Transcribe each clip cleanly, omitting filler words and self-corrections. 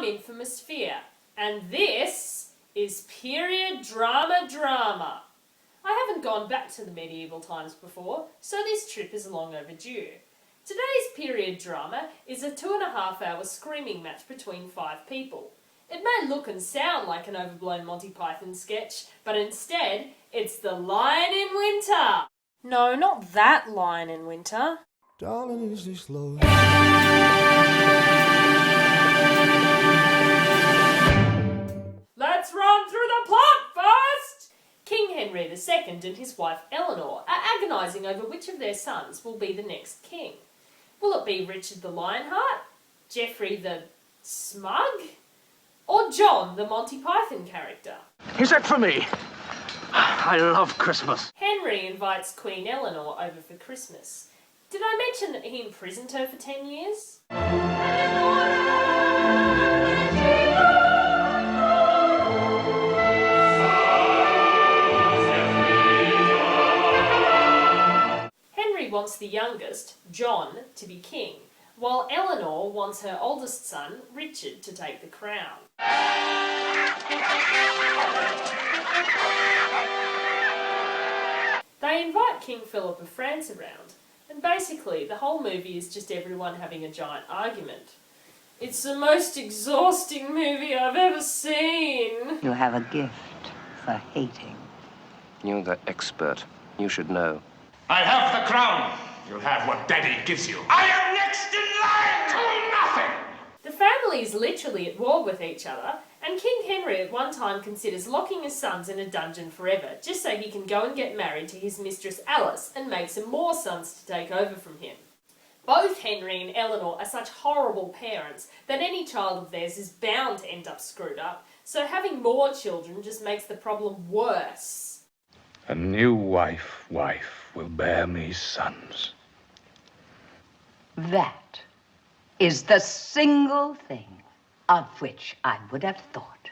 infamous fear, and this is period drama. I haven't gone back to the medieval times before, so this trip is long overdue. Today's period drama is a 2.5-hour screaming match between 5 people. It may look and sound like an overblown Monty Python sketch, but instead, it's The Lion in Winter. No, not that Lion in Winter. Darling, is this love? Let's run through the plot first! King Henry II and his wife Eleanor are agonising over which of their sons will be the next king. Will it be Richard the Lionheart, Geoffrey the Smug, or John the Monty Python character? Is that for me? I love Christmas. Henry invites Queen Eleanor over for Christmas. Did I mention that he imprisoned her for 10 years? Henry wants the youngest, John, to be king, while Eleanor wants her oldest son, Richard, to take the crown. They invite King Philip of France around, and basically the whole movie is just everyone having a giant argument. It's the most exhausting movie I've ever seen. You have a gift for hating. You're the expert. You should know. I have the crown. You'll have what Daddy gives you. I am next in line to nothing. The family is literally at war with each other, and King Henry at one time considers locking his sons in a dungeon forever, just so he can go and get married to his mistress Alice and make some more sons to take over from him. Both Henry and Eleanor are such horrible parents that any child of theirs is bound to end up screwed up, so having more children just makes the problem worse. A new wife will bear me sons. That is the single thing of which I would have thought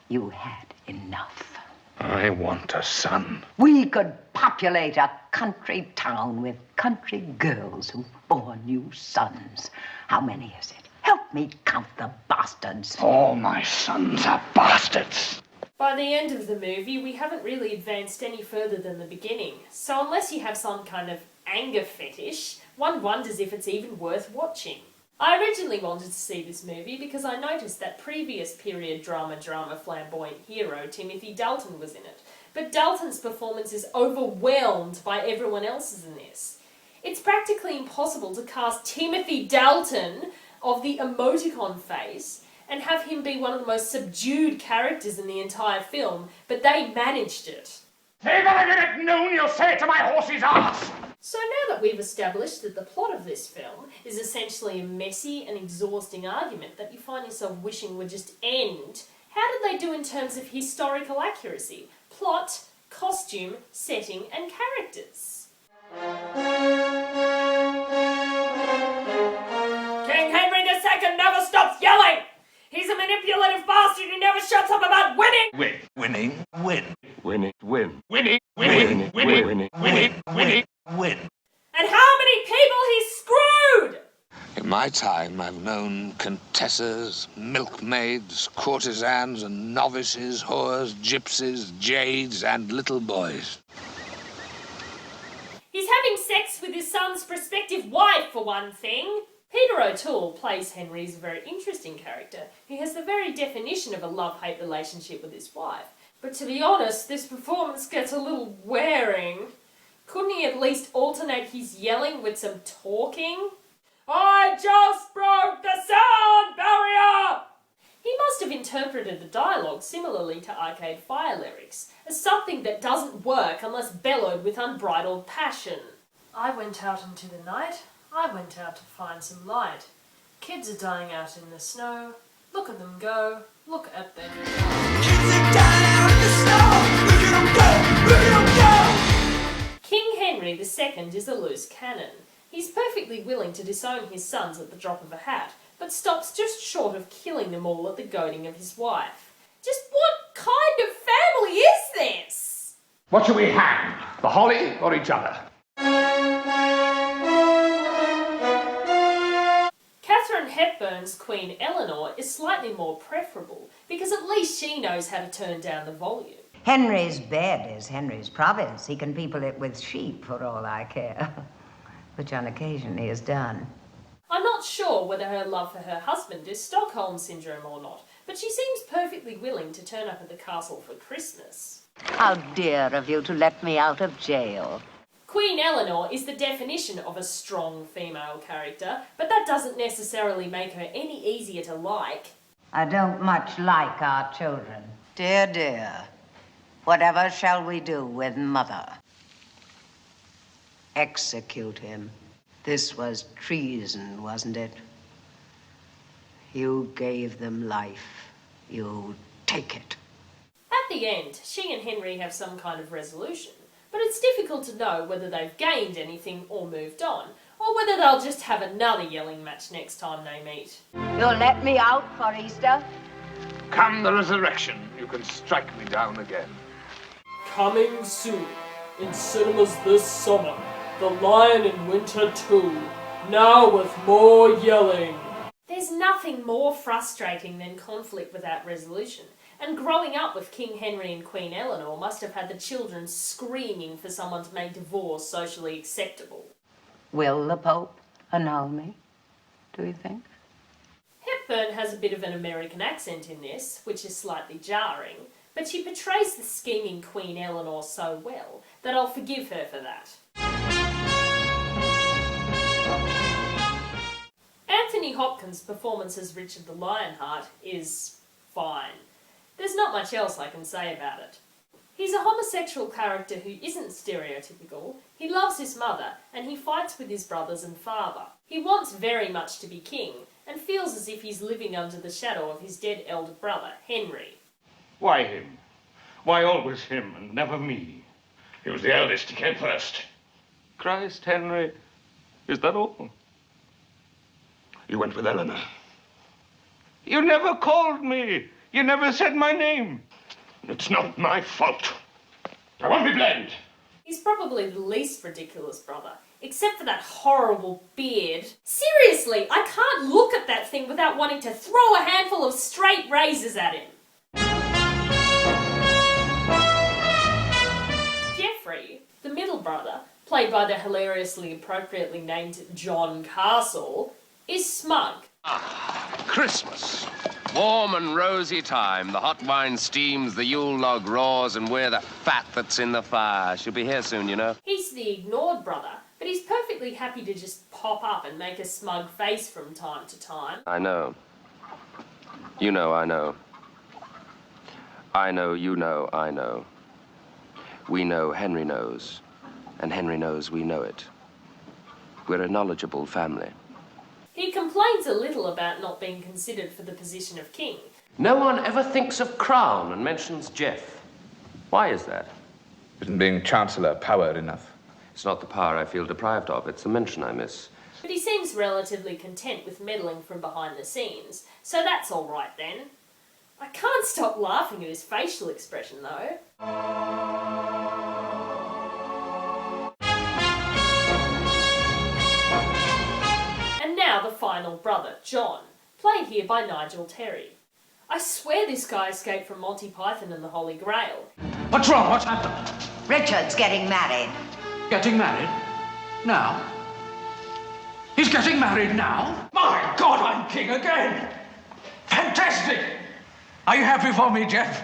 you had enough. I want a son. We could populate a country town with country girls who've borne you sons. How many is it? Help me count the bastards. All my sons are bastards. By the end of the movie, we haven't really advanced any further than the beginning, so unless you have some kind of anger fetish, one wonders if it's even worth watching. I originally wanted to see this movie because I noticed that previous period drama flamboyant hero Timothy Dalton was in it, but Dalton's performance is overwhelmed by everyone else's in this. It's practically impossible to cast Timothy Dalton of the emoticon face and have him be one of the most subdued characters in the entire film, but they managed it. Take a look at noon, you'll say it to my horse's ass. So now that we've established that the plot of this film is essentially a messy and exhausting argument that you find yourself wishing would just end, how did they do in terms of historical accuracy, plot, costume, setting and characters? King Henry II never stops yelling! He's a manipulative bastard who never shuts up about winning! Winning, win. Winning, win. Winning, Winning, winning, winning, winning, win. And how many people he's screwed! In my time, I've known contessas, milkmaids, courtesans and novices, whores, gypsies, jades and little boys. He's having sex with his son's prospective wife, for one thing. Peter O'Toole plays Henry's a very interesting character. He has the very definition of a love-hate relationship with his wife. But to be honest, this performance gets a little wearing. Couldn't he at least alternate his yelling with some talking? I just broke the sound barrier! He must have interpreted the dialogue similarly to Arcade Fire lyrics, as something that doesn't work unless bellowed with unbridled passion. I went out into the night. I went out to find some light. Kids are dying out in the snow. Look at them go. Look at them. Kids are dying out in the snow. Look at them go. Look at them go. King Henry II is a loose cannon. He's perfectly willing to disown his sons at the drop of a hat, but stops just short of killing them all at the goading of his wife. Just what kind of family is this? What shall we hang? The holly or each other? Catherine Hepburn Hepburn's Queen Eleanor is slightly more preferable, because at least she knows how to turn down the volume. Henry's bed is Henry's province. He can people it with sheep for all I care, which on occasion he has done. I'm not sure whether her love for her husband is Stockholm Syndrome or not, but she seems perfectly willing to turn up at the castle for Christmas. How dear of you to let me out of jail. Queen Eleanor is the definition of a strong female character, but that doesn't necessarily make her any easier to like. I don't much like our children. Dear, dear, whatever shall we do with Mother? Execute him. This was treason, wasn't it? You gave them life. You take it. At the end, she and Henry have some kind of resolution, but it's difficult to know whether they've gained anything or moved on, or whether they'll just have another yelling match next time they meet. You'll let me out for Easter? Come the resurrection, you can strike me down again. Coming soon, in cinemas this summer, The Lion in Winter 2, now with more yelling. There's nothing more frustrating than conflict without resolution, and growing up with King Henry and Queen Eleanor must have had the children screaming for someone to make divorce socially acceptable. Will the Pope annul me, do you think? Hepburn has a bit of an American accent in this, which is slightly jarring, but she portrays the scheming Queen Eleanor so well that I'll forgive her for that. Anthony Hopkins' performance as Richard the Lionheart is fine. There's not much else I can say about it. He's a homosexual character who isn't stereotypical, he loves his mother, and he fights with his brothers and father. He wants very much to be king, and feels as if he's living under the shadow of his dead elder brother, Henry. Why him? Why always him and never me? He was the eldest, he came first. Christ, Henry, is that all? You went with Eleanor. You never called me. You never said my name. It's not my fault. I won't be blamed. He's probably the least ridiculous brother, except for that horrible beard. Seriously, I can't look at that thing without wanting to throw a handful of straight razors at him. Geoffrey, the middle brother, played by the hilariously appropriately named John Castle, is smug. Christmas. Warm and rosy time. The hot wine steams, the Yule log roars, and we're the fat that's in the fire. She'll be here soon, you know. He's the ignored brother, but he's perfectly happy to just pop up and make a smug face from time to time. I know. You know, I know. I know, you know, I know. We know, Henry knows. And Henry knows we know it. We're a knowledgeable family. He complains a little about not being considered for the position of king. No one ever thinks of crown and mentions Jeff. Why is that? Isn't being Chancellor power enough? It's not the power I feel deprived of, it's the mention I miss. But he seems relatively content with meddling from behind the scenes, so that's all right then. I can't stop laughing at his facial expression though. And now the final brother, John, played here by Nigel Terry. I swear this guy escaped from Monty Python and the Holy Grail. What's wrong? What's happened? Richard's getting married. Getting married? Now? He's getting married now? My God, I'm king again! Fantastic! Are you happy for me, Jeff?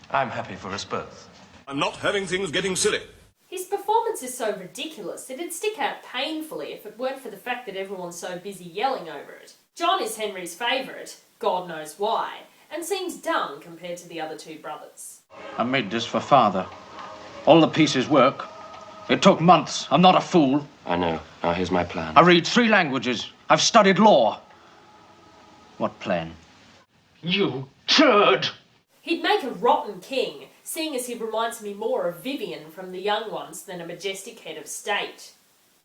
I'm happy for us both. I'm not having things getting silly. His performance is so ridiculous that it'd stick out painfully if it weren't for the fact that everyone's so busy yelling over it. John is Henry's favourite, God knows why, and seems dumb compared to the other two brothers. I made this for Father. All the pieces work. It took months. I'm not a fool. I know. Now here's my plan. I read 3 languages. I've studied law. What plan? You turd! He'd make a rotten king, seeing as he reminds me more of Vivian from The Young Ones than a majestic head of state.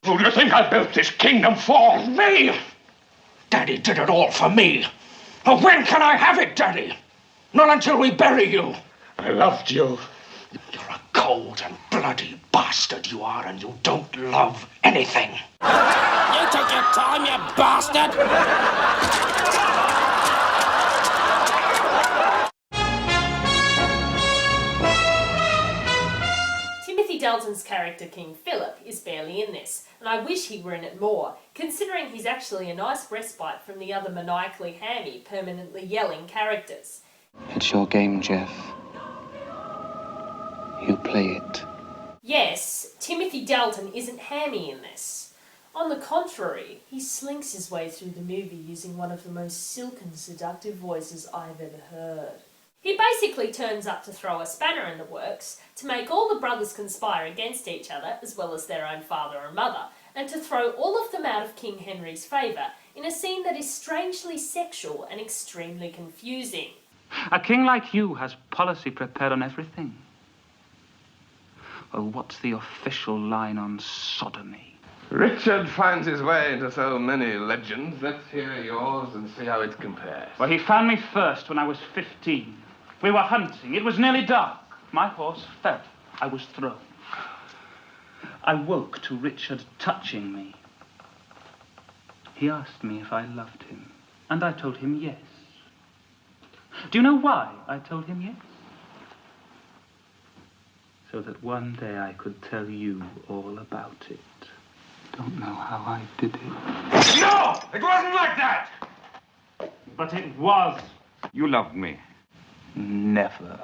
Who do you think I built this kingdom for? Me! Daddy did it all for me. Oh, when can I have it, Daddy? Not until we bury you. I loved you. You're a cold cold and bloody bastard you are, and you don't love anything. You take your time, you bastard! Timothy Dalton's character King Philip is barely in this, and I wish he were in it more, considering he's actually a nice respite from the other maniacally hammy, permanently yelling characters. It's your game, Jeff. You play it. Yes, Timothy Dalton isn't hammy in this. On the contrary, he slinks his way through the movie using one of the most silken, seductive voices I've ever heard. He basically turns up to throw a spanner in the works, to make all the brothers conspire against each other, as well as their own father and mother, and to throw all of them out of King Henry's favour in a scene that is strangely sexual and extremely confusing. A king like you has policy prepared on everything. Well, what's the official line on sodomy? Richard finds his way into so many legends. Let's hear yours and see how it compares. Well, he found me first when I was 15. We were hunting. It was nearly dark. My horse fell. I was thrown. I woke to Richard touching me. He asked me if I loved him, and I told him yes. Do you know why I told him yes? So that one day I could tell you all about it. Don't know how I did it. No! It wasn't like that! But it was. You loved me. Never.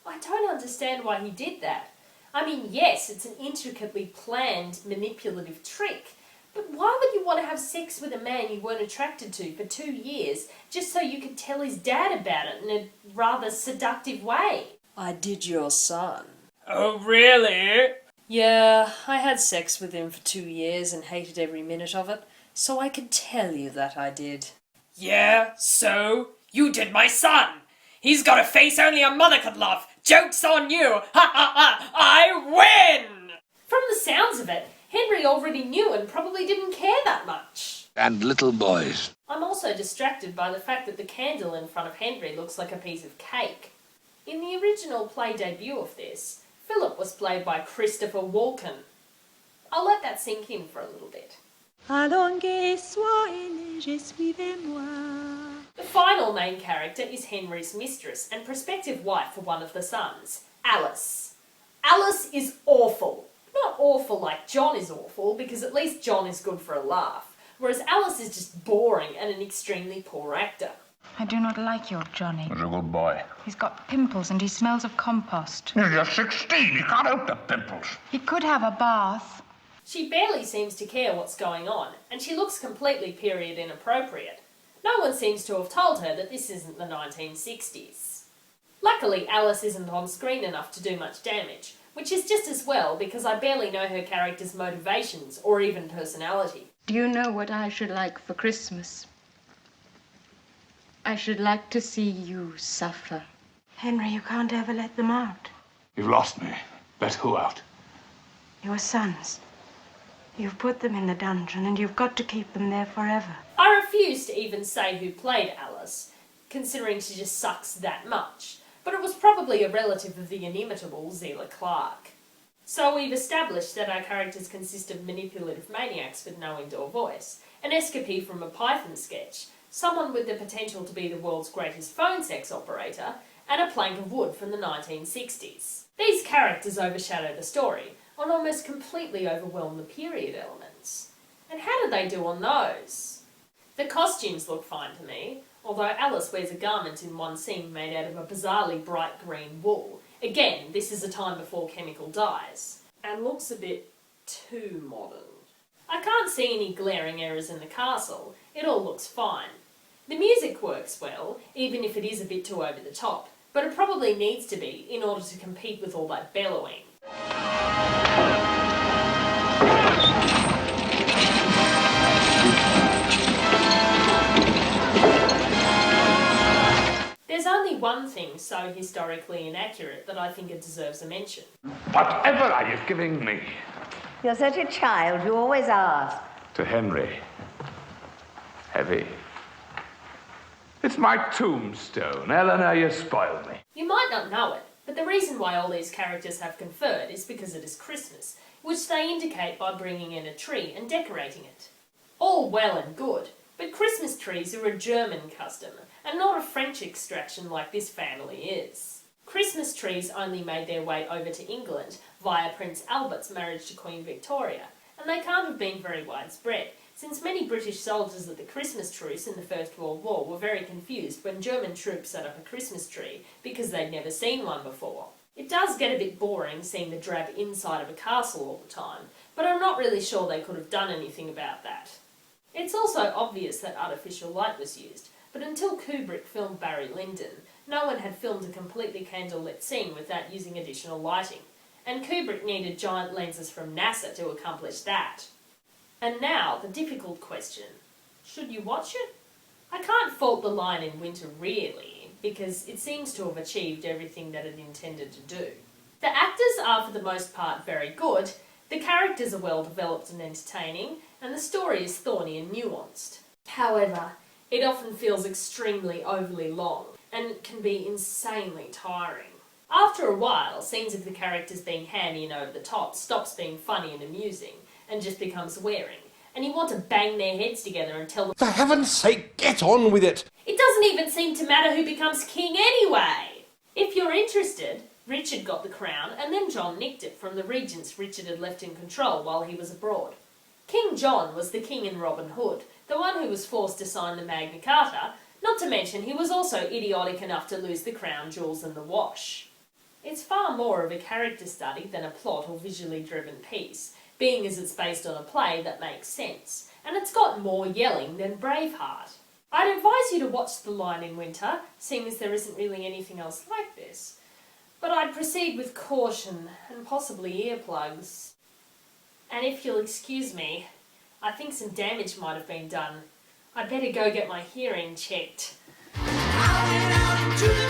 I don't understand why he did that. I mean, yes, it's an intricately planned, manipulative trick, but why would you want to have sex with a man you weren't attracted to for 2 years just so you could tell his dad about it in a rather seductive way? I did your son. Oh, really? Yeah, I had sex with him for 2 years and hated every minute of it, so I could tell you that I did. Yeah, so? You did my son! He's got a face only a mother could love! Joke's on you! Ha ha ha! I win! From the sounds of it, Henry already knew and probably didn't care that much. And little boys. I'm also distracted by the fact that the candle in front of Henry looks like a piece of cake. In the original play debut of this, Philip was played by Christopher Walken. I'll let that sink in for a little bit. The final main character is Henry's mistress and prospective wife for one of the sons, Alice. Alice is awful. Not awful like John is awful, because at least John is good for a laugh, whereas Alice is just boring and an extremely poor actor. I do not like your Johnny. He's a good boy. He's got pimples and he smells of compost. He's just 16. He can't help the pimples. He could have a bath. She barely seems to care what's going on, and she looks completely period inappropriate. No one seems to have told her that this isn't the 1960s. Luckily, Alice isn't on screen enough to do much damage, which is just as well because I barely know her character's motivations or even personality. Do you know what I should like for Christmas? I should like to see you suffer. Henry, you can't ever let them out. You've lost me. Let who out? Your sons. You've put them in the dungeon and you've got to keep them there forever. I refuse to even say who played Alice, considering she just sucks that much, but it was probably a relative of the inimitable Zela Clark. So we've established that our characters consist of manipulative maniacs with no indoor voice, an escapee from a Python sketch, someone with the potential to be the world's greatest phone sex operator, and a plank of wood from the 1960s. These characters overshadow the story, and almost completely overwhelm the period elements. And how did they do on those? The costumes look fine to me, although Alice wears a garment in one scene made out of a bizarrely bright green wool. Again, this is a time before chemical dyes, and looks a bit too modern. I can't see any glaring errors in the castle, it all looks fine. The music works well, even if it is a bit too over the top, but it probably needs to be in order to compete with all that bellowing. There's only one thing so historically inaccurate that I think it deserves a mention. Whatever are you giving me? You're such a child, you always ask. To Henry. Heavy. It's my tombstone. Eleanor, you spoiled me. You might not know it, but the reason why all these characters have conferred is because it is Christmas, which they indicate by bringing in a tree and decorating it. All well and good, but Christmas trees are a German custom, and not a French extraction like this family is. Christmas trees only made their way over to England via Prince Albert's marriage to Queen Victoria, and they can't have been very widespread, since many British soldiers at the Christmas truce in the First World War were very confused when German troops set up a Christmas tree because they'd never seen one before. It does get a bit boring seeing the drab inside of a castle all the time, but I'm not really sure they could have done anything about that. It's also obvious that artificial light was used, but until Kubrick filmed Barry Lyndon, no one had filmed a completely candlelit scene without using additional lighting, and Kubrick needed giant lenses from NASA to accomplish that. And now, the difficult question. Should you watch it? I can't fault The Lion in Winter really, because it seems to have achieved everything that it intended to do. The actors are for the most part very good, the characters are well developed and entertaining, and the story is thorny and nuanced. However, it often feels extremely overly long, and can be insanely tiring. After a while, scenes of the characters being handy and over the top stops being funny and amusing, and just becomes wearing, and you want to bang their heads together and tell them, For heaven's sake, get on with it! it doesn't even seem to matter who becomes king anyway! If you're interested, Richard got the crown and then John nicked it from the regents Richard had left in control while he was abroad. King John was the king in Robin Hood, the one who was forced to sign the Magna Carta, not to mention he was also idiotic enough to lose the crown jewels in the wash. It's far more of a character study than a plot or visually driven piece, being as it's based on a play that makes sense, and it's got more yelling than Braveheart. I'd advise you to watch The Lion in Winter, seeing as there isn't really anything else like this, but I'd proceed with caution and possibly earplugs. And if you'll excuse me, I think some damage might have been done. I'd better go get my hearing checked. I went out to the